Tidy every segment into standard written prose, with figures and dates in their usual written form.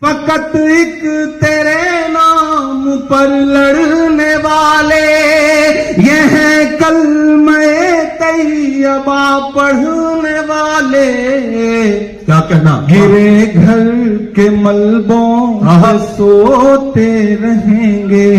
فقط ایک تیرے نام پر لڑنے والے یہ ہیں کلمہ طیبہ پڑھنے والے. کیا کہنا؟ گرے گھر کے ملبوں میں سوتے رہیں گے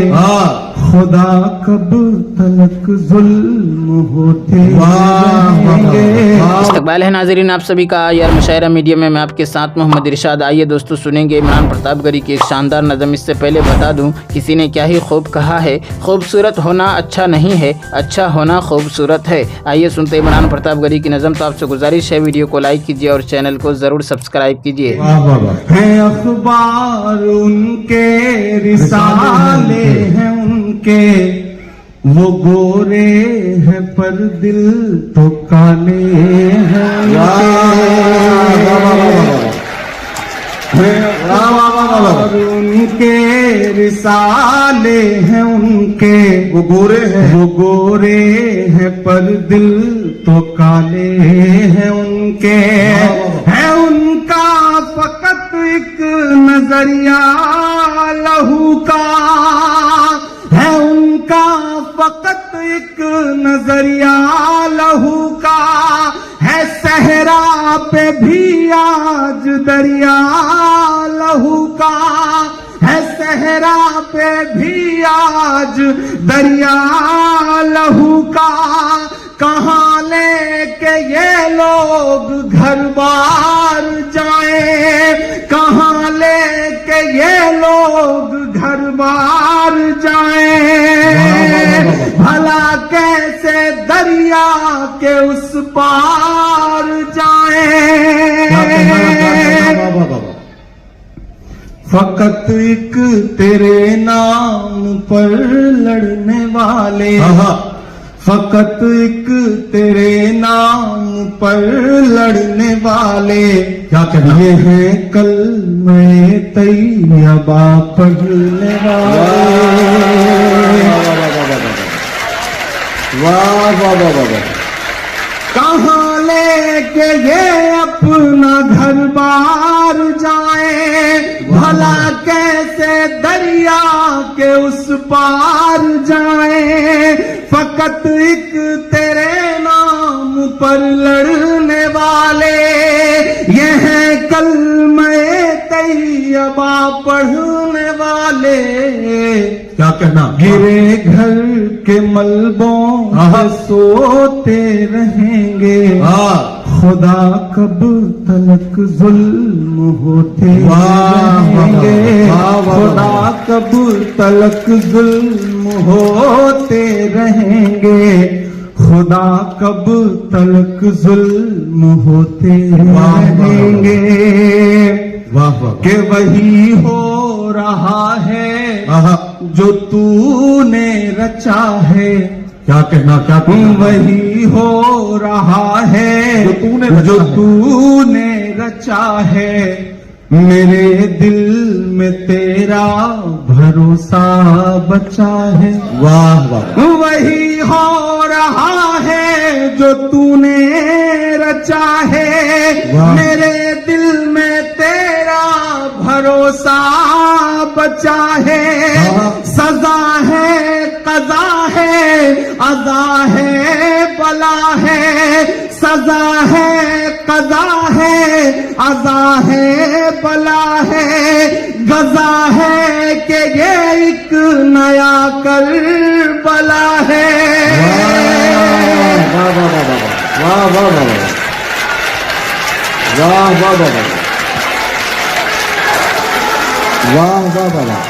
خدا کب تلک ظلم ہوتے رہیں گے. استقبال ہے ناظرین آپ سبھی کا یار مشاعرہ میڈیا میں آپ کے ساتھ محمد ارشاد. آئیے دوستو سنیں گے عمران پرتاپ گری کی ایک شاندار نظم. اس سے پہلے بتا دوں کسی نے کیا ہی خوب کہا ہے، خوبصورت ہونا اچھا نہیں ہے، اچھا ہونا خوبصورت ہے. آئیے سنتے عمران پرتاپ گری کی نظم. تو آپ سے گزارش ہے ویڈیو کو لائک کیجیے اور چینل کو ضرور سبسکرائب کیجیے. ہیں اخبار ان کے رسالے ہیں ان کے وہ گورے ہیں پر دل تو کالے ہیں. ان کے رسالے ہیں ان کے وہ گورے ہیں پر دل تو کالے ہیں ان کے. ہے ان کا فقط ایک نظریہ لہو کا، ہے ان کا فقط ایک نظریہ لہو کا. ہے صحرا پہ بھی آج دریا لہو کا، ہے صحرا پہ بھی آج دریا لہو کا. کہاں لے کے یہ لوگ گھر بار جائیں، کہاں لے کے یہ لوگ گھر بار جائیں. بھلا کیسے دریا کے اس پار جائیں. فقط ایک تیرے نام پر لڑنے والے، فقط ایک تیرے نام پر لڑنے والے. کیا کہنا؟ یہ ہے کلمہ طیبہ پڑھنے والے. کہاں لے کے یہ اپنا گھر بار جائیں، بھلا کیسے دریا کے اس پار جائیں. فقط ایک تیرے نام پر لڑنے والے یہ ہیں کلمہ طیبہ پڑھنے والے. کیا کہنا؟ گرے گھر کے ملبوں میں سوتے رہیں گے خدا کب تلک ظلم ہوتے رہیں گے. خدا کب تلک ظلم ہوتے رہیں گے، خدا کب تلک ظلم ہوتے رہیں گے. کہ وہی ہو رہا ہے جو تو نے رچا ہے. کیا کہنا؟ کیا کہنا؟ وہی ہو رہا ہے جو تو نے رچا ہے. میرے دل میں تیرا بھروسہ بچا ہے. واہ واہ. وہی ہو رہا ہے جو تو نے رچا ہے. میرے دل میں تیرا بھروسہ بچا ہے. سزا ہے قضا ہے عزا ہے بلا ہے. سزا ہے قضا ہے عزا ہے بلا ہے. غزا ہے کہ یہ ایک نیا کربلا ہے. واہ واہ واہ واہ واہ واہ واہ واہ واہ.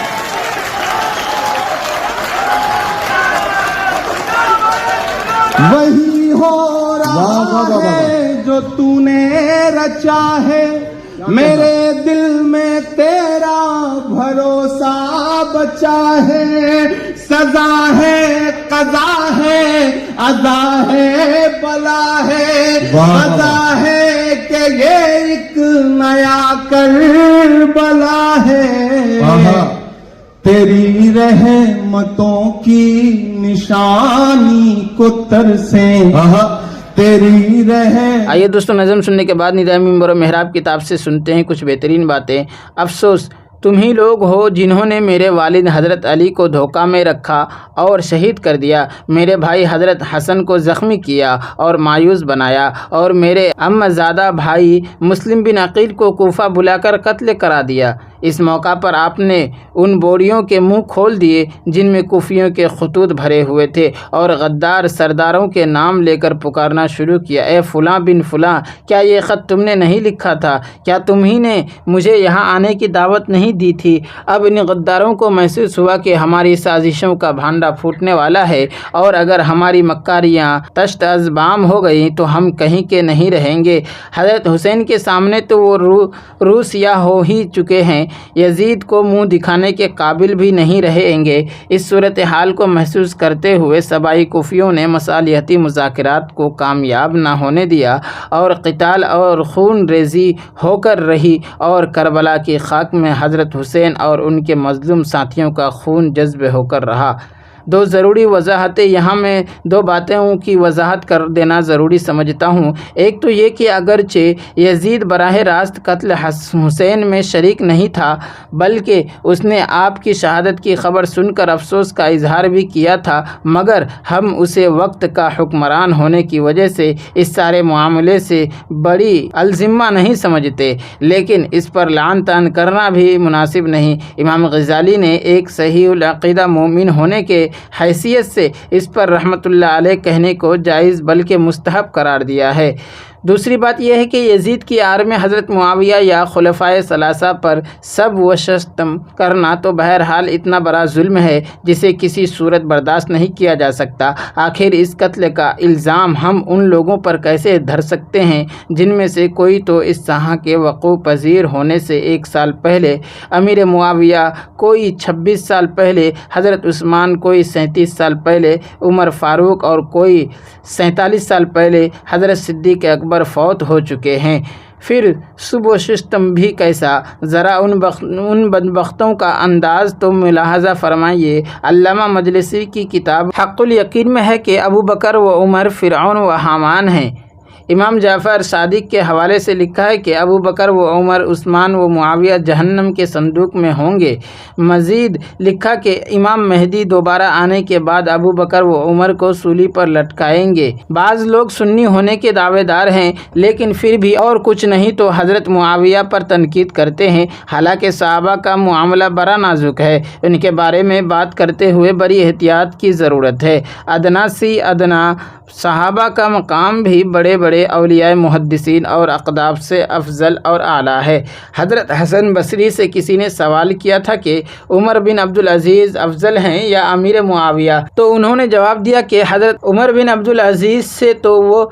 وہی ہو رہا ہے جو تو نے رچا ہے. میرے دل میں تیرا بھروسہ بچا ہے. سزا ہے قضا ہے عزا ہے بلا ہے. سزا ہے کہ یہ ایک نیا کربلا ہے. تیری رحمتوں کی نشانی کو ترسیں، तेरी रहे। आइए दोस्तों, नज़म सुनने के बाद निदाए मिंबर और महराब किताब से सुनते हैं कुछ बेहतरीन बातें। अफसोस तुम ही लोग हो जिन्होंने मेरे वालिद हज़रत अली को धोखा में रखा और शहीद कर दिया, मेरे भाई हज़रत हसन को ज़ख्मी किया और मायूस बनाया, और मेरे अम्मज़ादा भाई मुस्लिम बिन अकील को कूफा बुलाकर कत्ल करा दिया। इस मौका पर आपने उन बोरियों के मुंह खोल दिए जिनमें कुफियों के खतूत भरे हुए थे, और गद्दार सरदारों के नाम लेकर पुकारना शुरू किया, ए फ़ुलां बिन फ़ुलां, क्या ये ख़त तुमने नहीं लिखा था? क्या तुम ही ने मुझे यहाँ आने की दावत नहीं दी थी? अब इन गद्दारों को महसूस हुआ कि हमारी साजिशों का भांडा फूटने वाला है, और अगर हमारी मक्कारियाँ तश्त अज़बाम हो गई तो हम कहीं के नहीं रहेंगे। हज़रत हुसैन के सामने तो वो रूसिया हो ही चुके हैं, यजीद को मुंह दिखाने के काबिल भी नहीं रहेंगे। इस सूरत हाल को महसूस करते हुए सबाई कुफियों ने मसालिहती मुज़ाकरात को कामयाब ना होने दिया, और क़िताल और खून रेज़ी होकर रही, और करबला की खाक में हज़रत हुसैन और उनके मज़लूम साथियों का खून जज्ब होकर रहा। दो ज़रूरी वजाहतें यहाँ मैं दो बातों की वजाहत कर देना ज़रूरी समझता हूँ। एक तो ये कि अगरचे यजीद बराह रास्त कत्ल हुसैन में शरीक नहीं था, बल्कि उसने आपकी शहादत की ख़बर सुनकर अफसोस का इजहार भी किया था, मगर हम उसे वक्त का हुक्मरान होने की वजह से इस सारे मामले से बड़ी अलजिम्मा नहीं समझते। लेकिन इस पर लान तान करना भी मुनासिब नहीं। इमाम गज़ाली ने एक सहीहुल अक़ीदा मोमिन होने के हैसियत से इस पर रहमतुल्लाह अलैह कहने को जायज़ बल्कि मुस्तहब करार दिया है। दूसरी बात यह है कि यजीद की आड़ में हज़रत मुआविया या खुलफ़ाए सलासा पर सब व शस्तम करना तो बहरहाल इतना बड़ा जुल्म है जिसे किसी सूरत बर्दाश्त नहीं किया जा सकता। आखिर इस कत्ल का इल्ज़ाम हम उन लोगों पर कैसे धर सकते हैं जिनमें से कोई तो इस साहा के वक़ू पज़ीर होने से 1 साल पहले अमीर मुआविया, कोई 26 साल पहले हज़रत उस्मान, कोई 37 साल पहले उमर फ़ारूक और कोई 47 साल पहले हज़रत सिद्दीक़ अकबर फौत हो चुके हैं। फिर सुबह सिस्टम भी कैसा, ज़रा उन बदबख्तों का अंदाज़ तो मुलाहज़ा फरमाइए। अल्लामा मजलिसी की किताब हक़्क़ुल यकीन में है कि अबू बकर व उमर फ़िरऔन व हामान हैं। इमाम जाफ़र सादिक के हवाले से लिखा है कि अबू बकर व उमर, उस्मान व मुआविया जहन्नम के संदूक में होंगे। मज़ीद लिखा कि इमाम मेहदी दोबारा आने के बाद अबू बकर व उमर को सूली पर लटकाएंगे। बाज़ लोग सुन्नी होने के दावेदार हैं, लेकिन फिर भी और कुछ नहीं तो हज़रत मुआविया पर तनकीद करते हैं। हालांकि सहाबा का मामला बड़ा नाजुक है, उनके बारे में बात करते हुए बड़ी एहतियात की ज़रूरत है। अदना सी अदना सहाबा का मकाम भी बड़े बड़े औलिया मुहद्दिसीन और अक़दाब से अफजल और आला है। हज़रत हसन बसरी से किसी ने सवाल किया था कि उमर बिन अब्दुल अज़ीज़ अफजल हैं या अमीर मुआविया, तो उन्होंने जवाब दिया कि हज़रत उमर बिन अब्दुल अज़ीज़ से तो वो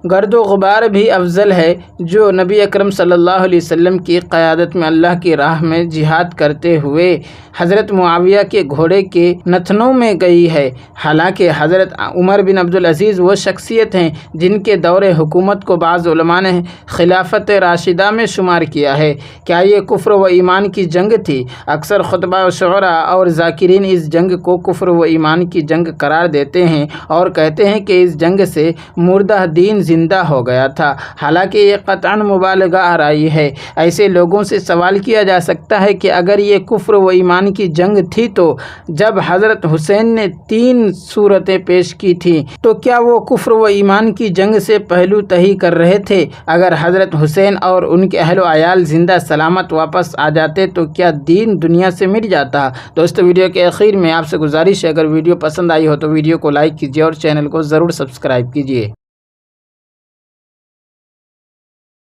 गर्दो गुबार भी अफजल है जो नबी अकरम सल्लल्लाहु अलैहि वसल्लम की क़यादत में अल्लाह की राह में जिहाद करते हुए हज़रत मुआविया के घोड़े के नथनों में गई है। हालांकि हज़रत उमर बिन अब्दुल अज़ीज़ वो शख्सियत हैं जिनके दौरे हुकूमत को बाज़ उलमा ने खिलाफत राशिदा में शुमार किया है। क्या ये कुफ्र व ईमान की जंग थी? अक्सर खुतबा शुअरा और ज़ाकिरीन इस जंग को कुफ्र व ईमान की जंग करार देते हैं और कहते हैं कि इस जंग से मुर्दा दीन ज़िंदा हो गया था। हालांकि ये क़तअन मुबालगा आराई है। ऐसे लोगों से सवाल किया जा सकता है कि अगर ये कुफ्र व ईमान की जंग थी तो जब हज़रत हुसैन ने 3 सूरतें पेश की थी तो क्या वो कुफ्र व ईमान की जंग से पहलू तही कर रहे थे? अगर हज़रत हुसैन और उनके अहलो आयाल ज़िंदा सलामत वापस आ जाते तो क्या दीन दुनिया से मिट जाता? दोस्तों, वीडियो के आखिर में आपसे गुजारिश है, अगर वीडियो पसंद आई हो तो वीडियो को लाइक कीजिए और चैनल को ज़रूर सब्सक्राइब कीजिए।